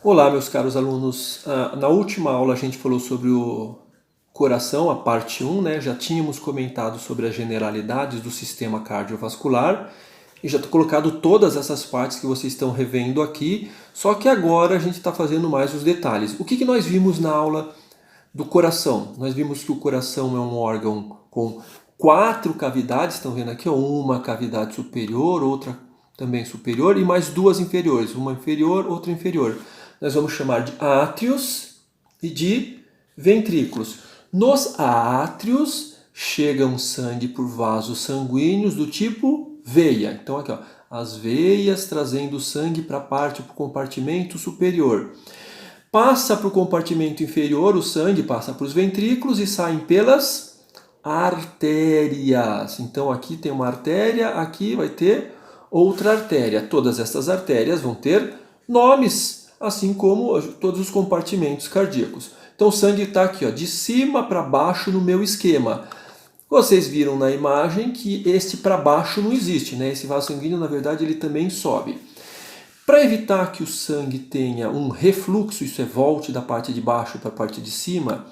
Olá, meus caros alunos. Na última aula a gente falou sobre o coração, a parte 1, né? Já tínhamos comentado sobre as generalidades do sistema cardiovascular e já estou colocado todas essas partes que vocês estão revendo aqui, só que agora a gente está fazendo mais os detalhes. O que nós vimos na aula do coração? Nós vimos que o coração é um órgão com 4 cavidades, estão vendo aqui, ó, uma cavidade superior, outra também superior e mais 2 inferiores, uma inferior, outra inferior. Nós vamos chamar de átrios e de ventrículos. Nos átrios chegam sangue por vasos sanguíneos do tipo veia. Então aqui, ó, as veias trazendo sangue para a parte, para o compartimento superior. Passa para o compartimento inferior, o sangue passa para os ventrículos e saem pelas artérias. Então aqui tem uma artéria, aqui vai ter outra artéria. Todas essas artérias vão ter nomes, assim como todos os compartimentos cardíacos. Então o sangue está aqui, ó, de cima para baixo no meu esquema. Vocês viram na imagem que este para baixo não existe, né? Esse vaso sanguíneo, na verdade, ele também sobe. Para evitar que o sangue tenha um refluxo, isso é, volte da parte de baixo para a parte de cima,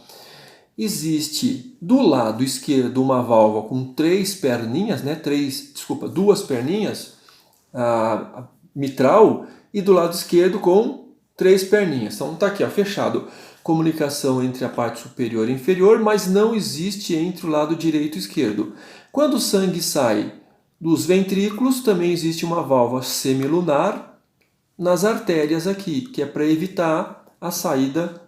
existe do lado esquerdo uma válvula com 3 perninhas, né? 2 perninhas, a mitral, e do lado esquerdo com 3 perninhas. Então está aqui, ó, fechado. Comunicação entre a parte superior e inferior, mas não existe entre o lado direito e esquerdo. Quando o sangue sai dos ventrículos, também existe uma válvula semilunar nas artérias aqui, que é para evitar a saída,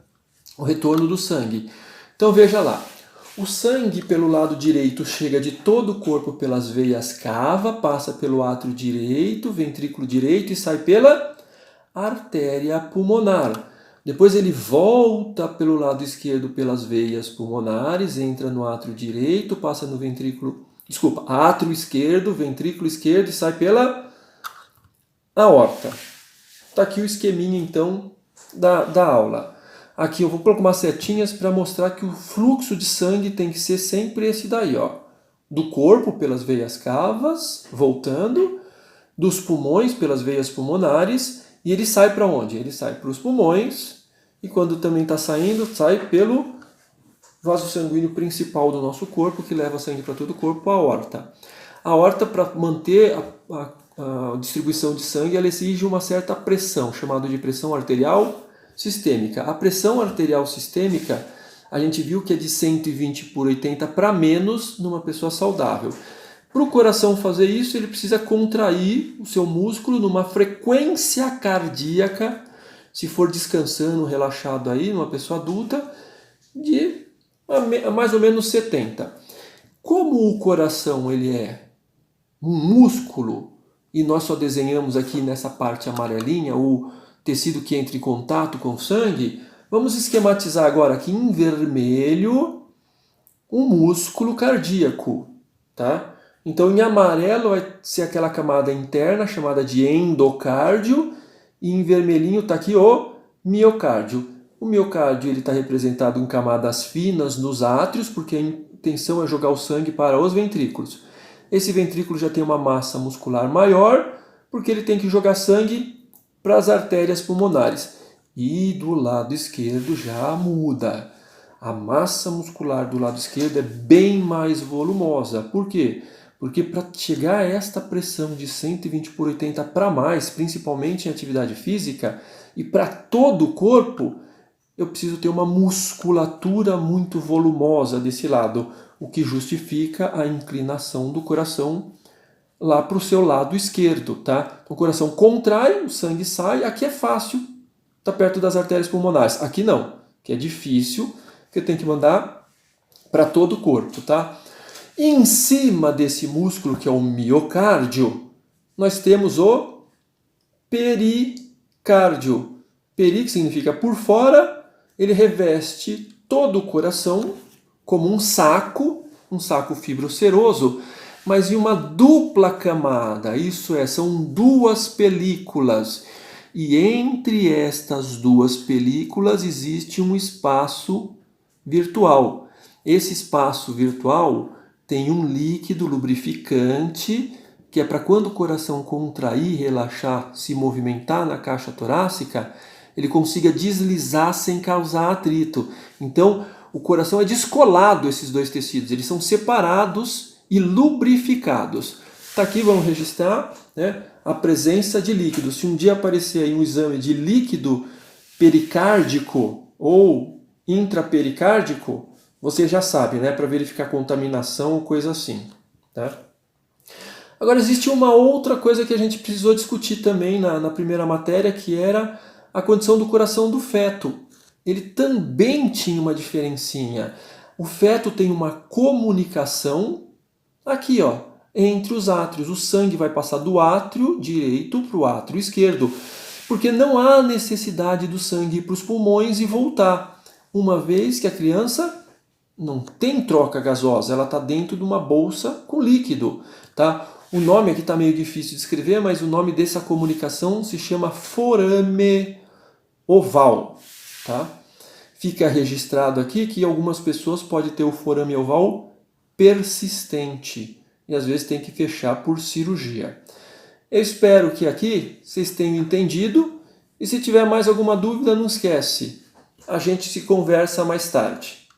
o retorno do sangue. Então veja lá, o sangue pelo lado direito chega de todo o corpo pelas veias cava, passa pelo átrio direito, ventrículo direito e sai pela artéria pulmonar. Depois ele volta pelo lado esquerdo pelas veias pulmonares, entra no átrio direito, passa no átrio esquerdo, ventrículo esquerdo e sai pela aorta. Está aqui o esqueminha, então, da aula. Aqui eu vou colocar umas setinhas para mostrar que o fluxo de sangue tem que ser sempre esse daí, ó. Do corpo pelas veias cavas, voltando, dos pulmões pelas veias pulmonares, e ele sai para onde? Ele sai para os pulmões, e quando também está saindo, sai pelo vaso sanguíneo principal do nosso corpo, que leva sangue para todo o corpo, a aorta. A aorta, para manter a distribuição de sangue, ela exige uma certa pressão, chamada de pressão arterial sistêmica. A pressão arterial sistêmica, a gente viu que é de 120 por 80 para menos numa pessoa saudável. Para o coração fazer isso, ele precisa contrair o seu músculo numa frequência cardíaca, se for descansando, relaxado aí, numa pessoa adulta, de mais ou menos 70. Como o coração ele é um músculo, e nós só desenhamos aqui nessa parte amarelinha o tecido que entra em contato com o sangue, vamos esquematizar agora aqui em vermelho um músculo cardíaco, tá? Então em amarelo vai ser aquela camada interna chamada de endocárdio, e em vermelhinho está aqui o miocárdio. O miocárdio está representado em camadas finas nos átrios, porque a intenção é jogar o sangue para os ventrículos. Esse ventrículo já tem uma massa muscular maior, porque ele tem que jogar sangue para as artérias pulmonares. E do lado esquerdo já muda. A massa muscular do lado esquerdo é bem mais volumosa. Por quê? Porque para chegar a esta pressão de 120 por 80 para mais, principalmente em atividade física, e para todo o corpo, eu preciso ter uma musculatura muito volumosa desse lado, o que justifica a inclinação do coração lá para o seu lado esquerdo, tá? O coração contrai, o sangue sai, aqui é fácil, está perto das artérias pulmonares. Aqui não, que é difícil, que tem que mandar para todo o corpo, tá? E em cima desse músculo, que é o miocárdio, nós temos o pericárdio. Peri, que significa por fora, ele reveste todo o coração como um saco fibroceroso, mas em uma dupla camada, isso é, são 2 películas. E entre estas 2 películas existe um espaço virtual. Esse espaço virtual tem um líquido lubrificante, que é para quando o coração contrair, relaxar, se movimentar na caixa torácica, ele consiga deslizar sem causar atrito. Então, o coração é descolado, esses dois tecidos, eles são separados e lubrificados. Está aqui, vamos registrar, né, a presença de líquido. Se um dia aparecer aí um exame de líquido pericárdico ou intrapericárdico, você já sabe, né, para verificar contaminação ou coisa assim. Tá? Agora, existe uma outra coisa que a gente precisou discutir também na primeira matéria, que era a condição do coração do feto. Ele também tinha uma diferencinha. O feto tem uma comunicação aqui, ó, entre os átrios. O sangue vai passar do átrio direito para o átrio esquerdo, porque não há necessidade do sangue ir para os pulmões e voltar, uma vez que a criança não tem troca gasosa, ela está dentro de uma bolsa com líquido. Tá? O nome aqui está meio difícil de escrever, mas o nome dessa comunicação se chama forame oval. Tá? Fica registrado aqui que algumas pessoas podem ter o forame oval persistente e às vezes tem que fechar por cirurgia. Eu espero que aqui vocês tenham entendido e se tiver mais alguma dúvida, não esquece, a gente se conversa mais tarde.